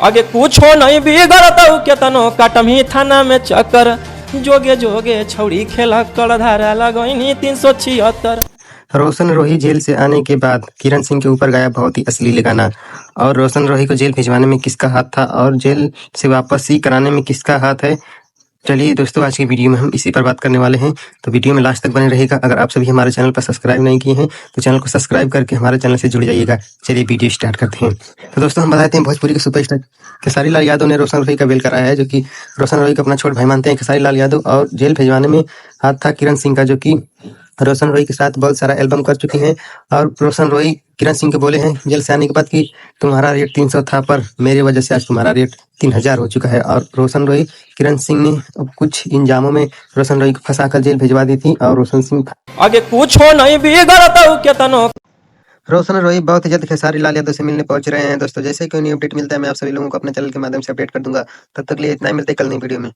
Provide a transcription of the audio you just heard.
आगे कुछो नहीं बिगड़ता केतनो काटमी थाना में चक्कर जोगे जोगे छौड़ी खेला कर धारा लगनी 376। रोशन रोही जेल से आने के बाद किरण सिंह के ऊपर गाया बहुत ही अश्लील गाना। और रोशन रोही को जेल भिजवाने में किसका हाथ था और जेल से वापसी कराने में किसका हाथ है, चलिए दोस्तों आज की वीडियो में हम इसी पर बात करने वाले हैं। तो वीडियो में लास्ट तक बने रहेगा। अगर आप सभी हमारे चैनल पर सब्सक्राइब नहीं किए हैं तो चैनल को सब्सक्राइब करके हमारे चैनल से जुड़ जाइएगा। चलिए वीडियो स्टार्ट करते हैं। तो दोस्तों हम बताते हैं भोजपुरी के सुपरस्टार खेसारी लाल यादव ने रोशन रोही का बेल कराया है, जो कि रोशन रोही को अपना छोट भाई मानते हैं खेसारी लाल यादव। और जेल भिजवाने में हाथ था किरण सिंह का, जो कि रोशन रोही के साथ बहुत सारा एल्बम कर चुकी हैं। और रोशन रोही किरण सिंह को बोले हैं जेल से आने के बाद कि तुम्हारा रेट 300 था पर मेरे वजह से आज तुम्हारा रेट 3000 हो चुका है। और रोशन रोही किरण सिंह ने कुछ इंजामों में रोशन रोही को फंसाकर जेल भिजवा दी थी। और रोशन सिंह आगे कुछो नहीं बिगड़ता केतनो रोशन रोही बहुत ही जल्द खेसारी लाल यादव से मिलने पहुंच रहे हैं। दोस्तों जैसे कोई न्यू अपडेट मिलता है मैं आप सभी लोगों को अपने चैनल के माध्यम से अपडेट कर दूंगा। तब तक लिए इतना ही, मिलते हैं कल नई वीडियो में।